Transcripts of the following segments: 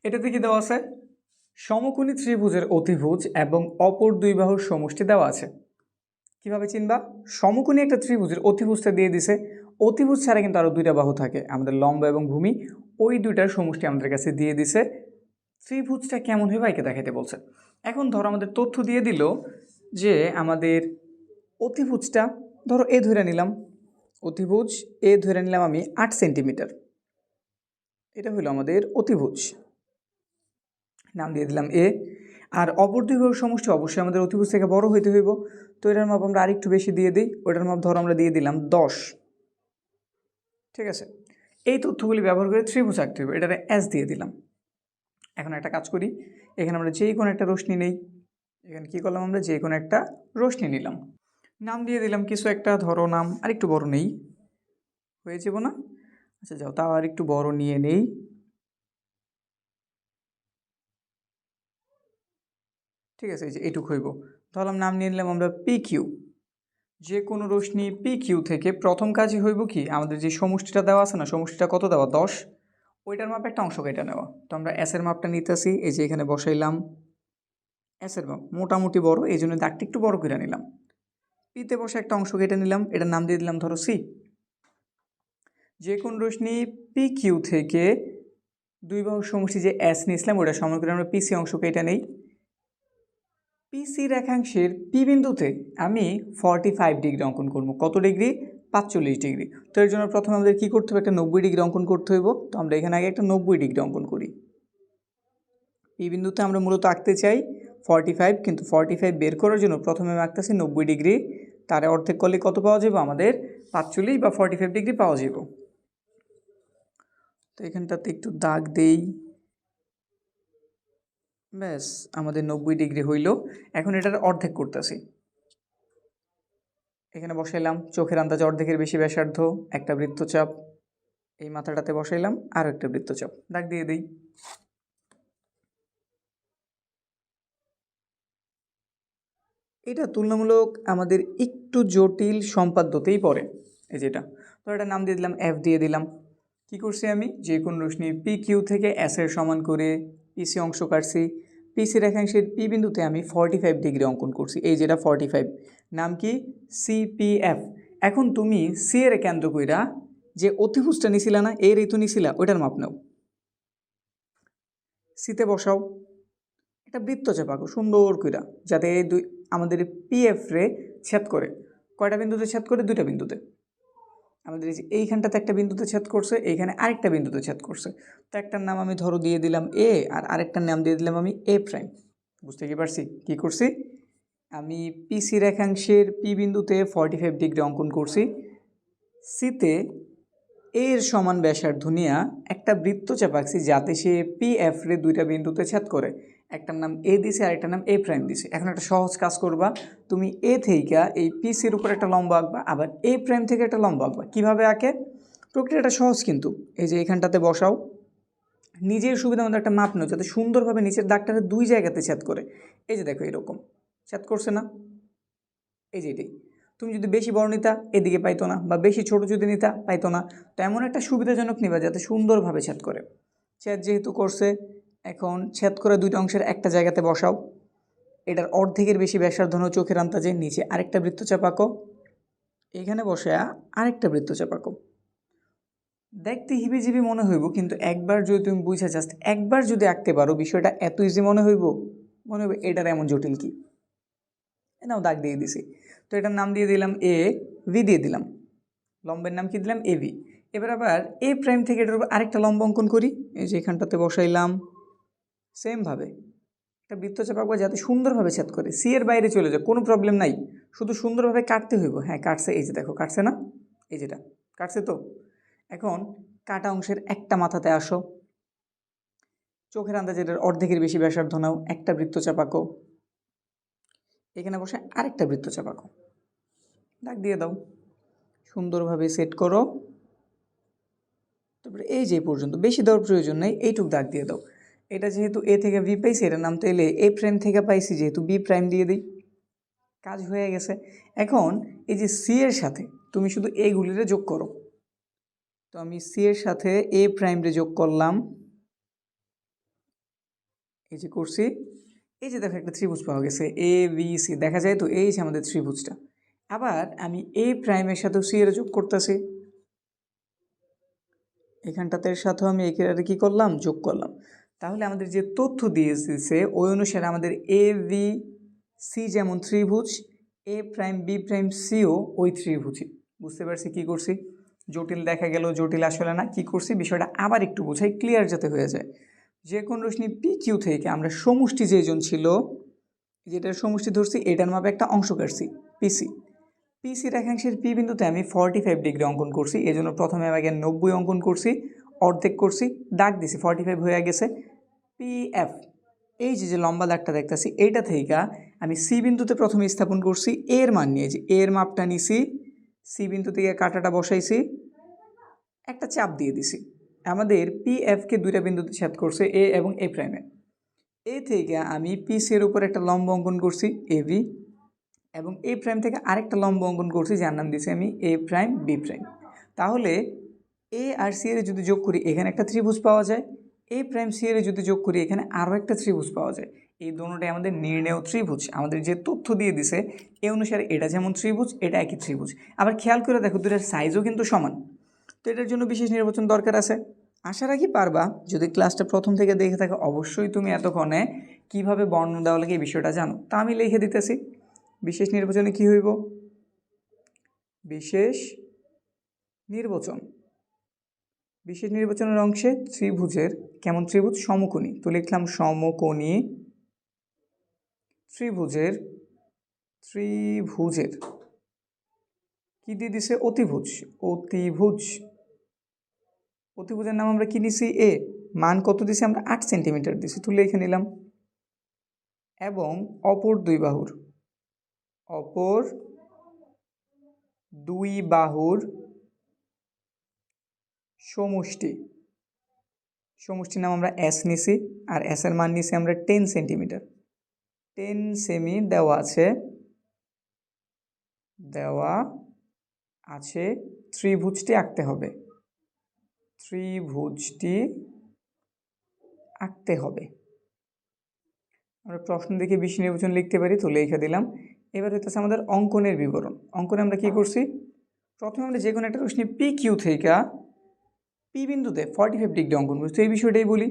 এটাতে কি দেওয়া আছে? সমকোণী ত্রিভুজের অতিভুজ এবং অপর দুই বাহুর সমষ্টি দেওয়া আছে। কিভাবে চিনবা? সমকোণী একটা ত্রিভুজের অতিভুজটা দিয়ে দিছে, অতিভুজ ছাড়া কিন্তু আরো দুইটা বাহু থাকে আমাদের, লম্ব এবং ভূমি, ওই দুইটার সমষ্টি আমাদের কাছে দিয়ে দিছে। ত্রিভুজটা কেমন হবে একে দেখাইতে বলছে। এখন ধরো আমাদের তথ্য দিয়ে দিল যে আমাদের অতিভুজটা ধরো এ ধরে নিলাম, অতিভুজ এ ধরে নিলাম আমি 8 সেন্টিমিটার, এটা হলো আমাদের অতিভুজ, নাম দিয়ে দিলাম এ। আর অপর দুই বাহুর সমষ্টি অবশ্যই আমাদের অতিভুজ থেকে বড় হইতে হইব, তো এটার মাপ আমরা আরেকটু বেশি দিয়ে দিই, ওটার মাপ ধরো আমরা দিয়ে দিলাম 10। ঠিক আছে, এই তথ্যগুলি ব্যবহার করে ত্রিভুজ আঁকতে হবে, এটারে এস দিয়ে দিলাম। এখন একটা কাজ করি, এখানে আমরা যে কোনো একটা রশ্মি নেই, এখানে কি করলাম আমরা যে কোনো একটা রশ্মি নিলাম, নাম দিয়ে দিলাম কিছু একটা, ধরো নাম আরেকটু বড় নেই, হয়ে যাব না? আচ্ছা যাও, তাও আরেকটু বড় নিয়ে নেই। ঠিক আছে, এই যে এইটুকু হইব, ধরলাম নাম নিয়ে নিলাম আমরা পি কিউ। যে কোনো রশ্মি পি কিউ থেকে প্রথম কাজই হইব কি, আমাদের যে সমষ্টিটা দেওয়া আছে না, সমষ্টিটা কত দেওয়া 10, ওইটার মাপ একটা অংশ কেটে নেওয়া। তো আমরা এস এর মাপটা নিতেছি, এই যে এখানে বসাইলাম এস এর মাপ মোটামুটি বড়, এই জন্য দাগটা একটু বড় করে নিলাম। পিতে বসে একটা অংশ কেটে নিলাম, এটার নাম দিয়ে দিলাম ধরো সি। যে কোন রশ্মি পি কিউ থেকে দুই বাহুর সমষ্টি যে এস নিয়েছিলাম ওটা সমান করে আমরা পিসি অংশ কেটে নেই। পিসি রেখাংশের পি বিন্দুতে আমি 45 ডিগ্রি অঙ্কন করবো। কত ডিগ্রি? 45 ডিগ্রি। তো এর জন্য প্রথমে আমাদের কী করতে হবে? একটা 90 ডিগ্রি অঙ্কন করতে হইব। তো আমরা এখানে আগে একটা 90 ডিগ্রি অঙ্কন করি। পি বিন্দুতে আমরা মূলত আঁকতে চাই 45, কিন্তু 45 বের করার জন্য প্রথমে আমি আঁকতেছি 90 ডিগ্রি, তারে অর্ধেক করলে কত পাওয়া যাবে? আমাদের 45 বা 45 ডিগ্রি পাওয়া যাব। তো এখানটাতে একটু দাগ দেই, ব্যাস আমাদের 90 ডিগ্রি হইল। এখন এটার অর্ধেক করতেছি, এখানে বসাইলাম চোখের আন্দাজে অর্ধেকের বেশি ব্যাসার্ধ একটা বৃত্তচাপ, এই মাথাটাতে বসাইলাম আরও একটা বৃত্তচাপ, দাগ দিয়ে দিই। এটা তুলনামূলক আমাদের একটু জটিল সম্পাদ্যতেই পড়ে, এই যেটা, তো এটার নাম দিয়ে দিলাম এফ দিয়ে দিলাম। কি করছি আমি? যে কোন রশ্মি পি কিউ থেকে এস এর সমান করে পিসি অংশ কাটছি, পিসি রেখাংশের পি বিন্দুতে আমি 45 ডিগ্রি অঙ্কন করছি, এই যেটা 45, নাম কি? সিপিএফ। এখন তুমি সি এর কেন্দ্র কইরা যে অতিভুজটা নিছিলা না, এর ঋতু নিছিলা, ওইটার মাপ নাও, সিতে বসাও, একটা বৃত্তচাপ আঁকো সুন্দর কইরা, যাতে এই দুই আমাদের পিএফ রে ছেদ করে। কয়টা বিন্দুতে ছেদ করে? দুইটা বিন্দুতে। আমাদের এই যে এইখানটাতে একটা বিন্দুতে ছেদ করছে, এইখানে আরেকটা বিন্দুতে ছেদ করছে। তো একটার নাম আমি ধরো দিয়ে দিলাম এ, আর আরেকটার নাম দিয়ে দিলাম আমি এ প্রাইম। বুঝতে কি পারছি কি করছি? আমি পিসি রেখাংশের পি বিন্দুতে 45 ডিগ্রি অঙ্কন করছি, সিতে এর সমান ব্যাসার্ধ নিয়া একটা বৃত্তচাপ আঁকছি, যাতে সে পি এফ রে দুইটা বিন্দুতে ছেদ করে। একটার নাম এ দিছে আর একটার নাম এ প্রাইম দিছে। এখন একটা সহজ কাজ করবা, তুমি এ থেকে এই পিসির উপর একটা লম্ব আঁকবা, আবার এ প্রাইম থেকে একটা লম্ব আঁকবা। কীভাবে আঁকে? প্রক্রিয়াটা সহজ কিন্তু, এই যে এখানটাতে বসাও, নিজের সুবিধা মতো একটা মাপ নাও, যাতে সুন্দরভাবে নিচের দাগটাতে দুই জায়গাতে ছেদ করে। এই যে দেখো এরকম ছেদ করছে না, এই যে এটাই। তুমি যদি বেশি বড় নিতা এদিকে পাইতো না, বা বেশি ছোট যদি নিতা পাইতো না। তো এমন একটা সুবিধাজনক নিবা যাতে সুন্দরভাবে ছেদ করে। ছেদ যেহেতু করছে, এখন ছেদ করে দুইটা অংশের একটা জায়গাতে বসাও, এটার অর্ধেকের বেশি ব্যাসার্ধ নাও চোখের আন্দাজে, নিচে আরেকটা বৃত্তচাপ আঁকো, এখানে বসে আরেকটা বৃত্তচাপ আঁকো। দেখতে হিবিজিবি মনে হইব, কিন্তু একবার যদি তুমি বুঝে, জাস্ট একবার যদি আঁকতে পারো, বিষয়টা এত ইজি মনে হইব, মনে হবে এটার এমন জটিল কি। নাও দাগ দিয়ে দিছি। তো এটার নাম দিয়ে দিলাম এ, ভি দিয়ে দিলাম, লম্বের নাম কি দিলাম এ ভি। এবার আবার এ প্রাইম থেকে এটার উপর আরেকটা লম্ব অঙ্কন করি, এই যে এখানটাতে বসাইলাম, সেমভাবে একটা বৃত্তচাপ আঁকবো যাতে সুন্দরভাবে ছেদ করে, সি এর বাইরে চলে যায়, কোনো প্রবলেম নাই, শুধু সুন্দরভাবে কাটতে হইব। হ্যাঁ কাটছে, এই যে দেখো কাটছে না, এই যেটা কাটছে। তো এখন কাটা অংশের একটা মাথাতে আসো, চোখের আন্দাজে এটার অর্ধেকের বেশি ব্যাসার্ধ নাও, একটা বৃত্তচাপ আঁকো, এখানে বসে আরেকটা বৃত্তচাপ আঁকো, দাগ দিয়ে দাও, সুন্দরভাবে সেট করো। তারপরে এই যে পর্যন্ত, বেশি দেওয়ার প্রয়োজন নেই, এইটুক দাগ দিয়ে দাও। এটা যেহেতু এ থেকে ভি পাইছি, এটার নাম তো এলে এ প্রাইম থেকে পাইছি, যেহেতু বি প্রাইম দিয়ে দিই, কাজ হয়ে গেছে। এখন এই যে সি এর সাথে তুমি শুধু এগুলিরে যোগ করো। তো আমি সি এর সাথে এ প্রাইম রে যোগ করলাম, এই যে করছি, এই যে দেখো একটা ত্রিভুজ পাওয়া গেছে এ বি সি, দেখা যায় তো এই যে আমাদের ত্রিভুজটা। আবার আমি এ প্রাইমের সাথেও সি এর যোগ করতেছি, এখানটাতে সাথেও আমি এখানে কি করলাম, যোগ করলাম। তাহলে আমাদের যে তথ্য দিয়ে দিয়েছে ওই অনুসারে আমাদের এ বি সি যেমন ত্রিভুজ, A prime B prime CO ওই ত্রিভুজই। বুঝতে পারছি কি করছি? জটিল দেখা গেল, জটিল আসলে না। কি করছি বিষয়টা আবার একটু বোঝাই, ক্লিয়ার যাতে হয়ে যায়। যে কোন রশ্মি পি কিউ থেকে আমরা সমষ্টি যেজন ছিল, যেটার সমষ্টি ধরছি এটার মাপে একটা অংশ কাটছি পিসি। পিসি রেখাংশের পি বিন্দুতে আমি 45 ডিগ্রি অঙ্কন করছি, এই জন্য প্রথমে আমি আগে 90 অঙ্কন করছি, অর্ধেক করছি, দাগ দিছি, 45 হয়ে গেছে। পি এফ, এই যে লম্বা দাগটা দেখতেছি, এইটা থেকে আমি সি বিন্দুতে প্রথমে স্থাপন করছি এর মান নিয়ে, যে এর মাপটা নিছি, সি বিন্দু থেকে কাঁটাটা বসাইছি, একটা চাপ দিয়ে দিছি। আমাদের পি এফকে দুইটা বিন্দুতে ছেদ করছে এ এবং এ প্রাইমে। এ থেকে আমি পিসি এর উপর একটা লম্ব অঙ্কন করছি এ বি, এবং এ প্রাইম থেকে আরেকটা লম্ব অঙ্কন করছি যার নাম দিয়েছি আমি এ প্রাইম বি প্রাইম। তাহলে এ আর সি এর যদি যোগ করি এখানে একটা ত্রিভুজ পাওয়া যায়, এ প্রাইম সি এর যদি যোগ করি এখানে আরও একটা ত্রিভুজ পাওয়া যায়। এই দুটোটাই আমাদের নির্ণেয় ত্রিভুজ। আমাদের যে তথ্য দিয়ে দিছে এ অনুসারে এটা যেমন ত্রিভুজ, এটা একই ত্রিভুজ। আবার খেয়াল করে দেখো দুটার সাইজও কিন্তু সমান। তো এটার জন্য বিশেষ নির্বাচন দরকার আছে। আশা রাখি পারবা। যদি ক্লাসটা প্রথম থেকে দেখে থাকো অবশ্যই তুমি এতক্ষণে কীভাবে বর্ণনা দেওয়া লাগে এই বিষয়টা জানো। তা আমি লিখে দিতেছি। বিশেষ নির্বাচনে কি হইব? বিশেষ নির্বাচন, বিশেষ নির্বাচনের অংশে ত্রিভুজের, কেমন ত্রিভুজ? সমকোণী। তো লিখলাম সমকোণী ত্রিভুজের, ত্রিভুজের কি দিয়ে দিছে? অতিভুজ। অতিভুজ, অতিভুজের নাম আমরা কি নিছি? এ। মান কত দিছি আমরা? 8 সেন্টিমিটার দিছি, তুলে লিখে নিলাম। এবং অপর দুই বাহুর, অপর দুই বাহুর সমষ্টি, সমষ্টির নাম আমরা এস নিছি, আর এস এর মান নিছি আমরা 10 সেন্টিমিটার। 10 সেমি দেওয়া আছে, দেওয়া আছে। ত্রিভুজটি আঁকতে হবে, ত্রিভুজটি আঁকতে হবে। আমরা প্রশ্ন দেখে বিশেষ নির্বাচন লিখতে পারি, তো লিখে দিলাম। এবার হইতেছে আমাদের অঙ্কনের বিবরণ। অঙ্কনে আমরা কি করছি? প্রথমে আমরা যে কোনো একটা রশ্মি পি কিউ থেকে পি বিন্দুতে 45 ডিগ্রি অঙ্কন করছি। তো এই বিষয়টাই বলি,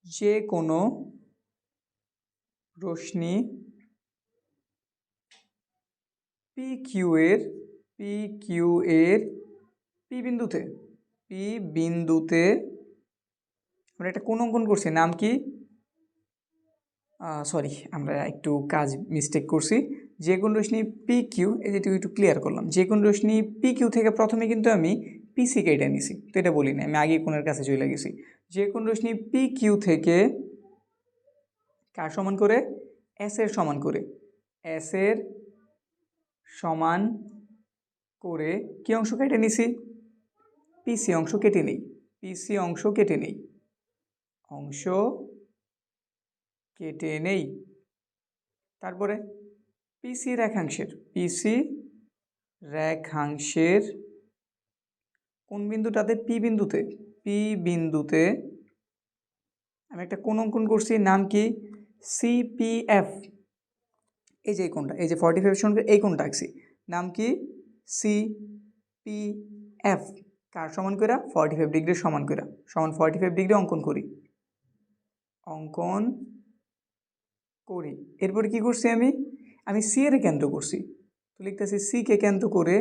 যে কোনো রশ্মি পি কিউ এর, পি কিউ এর পি বিন্দুতে, পি বিন্দুতে আমরা একটা কোণ অঙ্কন করছি, নাম কি? সরি, আমরা একটু কাজ মিস্টেক করছি। যে কোন রশ্মি পি কিউ, এই যেটুকু একটু ক্লিয়ার করলাম। যে কোন রশ্মি পি কিউ থেকে প্রথমে কিন্তু আমি পিসি কেটে নিছি, তো এটা বলি না, আমি আগে কোণের কাছে চলে গেছি। যে কোন রশ্মি পি কিউ থেকে কার সমান করে? এস এর সমান করে, এস এর সমান করে কি অংশ কেটে নিছি? পিসি অংশ কেটে নেই, পিসি অংশ কেটে নেই, অংশ কেটে নেই। তারপরে পিসি রেখাংশের, পিসি রেখাংশের কোন বিন্দুটাতে? পি বিন্দুতে, পি বিন্দুতে আমি একটা কোণ অঙ্কন করছি, নাম কি? সিপিএফ। এই যে এই কোণটা, এই যে 45 সঙ্গে এই কোণটা আঁকছি, নাম কি? সিপিএফ। কার সমান করে? 45 ডিগ্রি সমান করে, সমান 45 ডিগ্রি অঙ্কন করি, অঙ্কন করি। এরপরে কি করছি আমি? আমি সি এর কেন্দ্র করছি, তো লিখতেছি সি কে কেন্দ্র করে,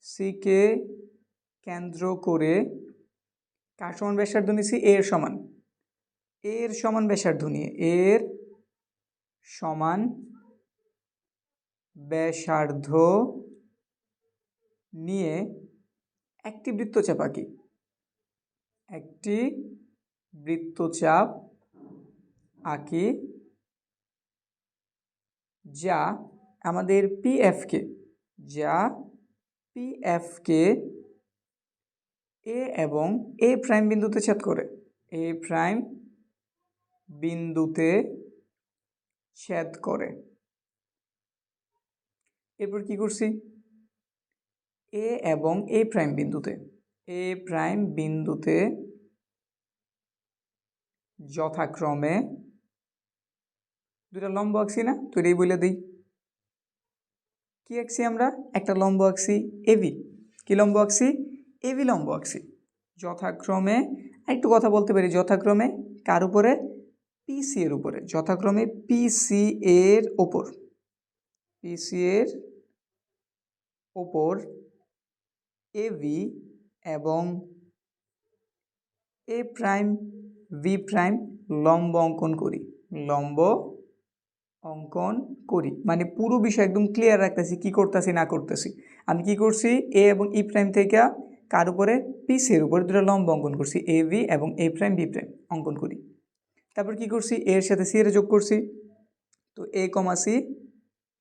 সি কে কেন্দ্র করে কার সমান ব্যাসার্ধ নিছি? এর সমান, এর সমান ব্যাসার্ধ নিয়ে, এর সমান ব্যাসার্ধ নিয়ে একটি বৃত্তচাপ আঁকি, একটি বৃত্তচাপ আঁকি যা আমাদের পিএফকে, যা পিএফকে এ এবং এ প্রাইম বিন্দুতে ছেদ করে, এ প্রাইম বিন্দুতে ছেদ করে। এরপর কি করছি? এ এবং এ প্রাইম বিন্দুতে, এ প্রাইম বিন্দুতে যথাক্রমে দুটা লম্ব আঁকছি না, তো এটাই বলে দিই। কি আঁকছি আমরা? একটা লম্ব আঁকছি এবি। কি লম্ব আঁকছি? এবি লম্ব আঁকছি। যথাক্রমে একটু কথা বলতে পারি, যথাক্রমে কার উপরে? পিসি এর উপরে। যথাক্রমে পিসি এর ওপর, পিসি এর ওপর এবি এবং এ প্রাইম ভি প্রাইম লম্ব অঙ্কন করি। লম্ব অঙ্কন করি মানে পুরো বিষয় একদম ক্লিয়ার রাখতেছি কি করতেছি না করতেছি। আমি কি করছি? এ এবং ই প্রাইম থেকে কার উপরে? পিসি এর উপরে দুটো লম্ব অঙ্কন করছি, এ ভি এবং এ প্রাইম বি প্রাইম অঙ্কন করি। তারপর কি করছি? এর সাথে সি এর যোগ করছি, তো এ কমা সি,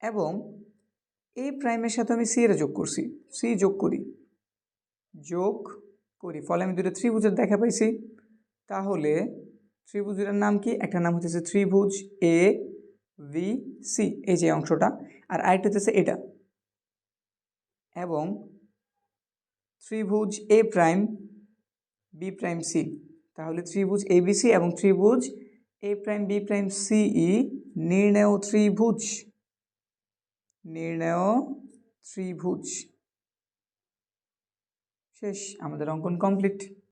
এবং এ প্রাইমের সাথে আমি সি এর যোগ করছি, সি যোগ করি, ফলে আমি দুটো ত্রিভুজের দেখা পাইছি। তাহলে ত্রিভুজের নাম কি? একটা নাম হচ্ছে ত্রিভুজ এ ভি সি, এই যে অংশটা, আর আরেকটা হচ্ছে এটা, এবং ত্রিভুজ A prime B prime C. তাহলে ত্রিভুজ এ বি সি এবং ত্রিভুজ A prime B prime C ই নির্ণেয় ত্রিভুজ। নির্ণেয় ত্রিভুজ। শেষ, আমাদের অঙ্কন কমপ্লিট।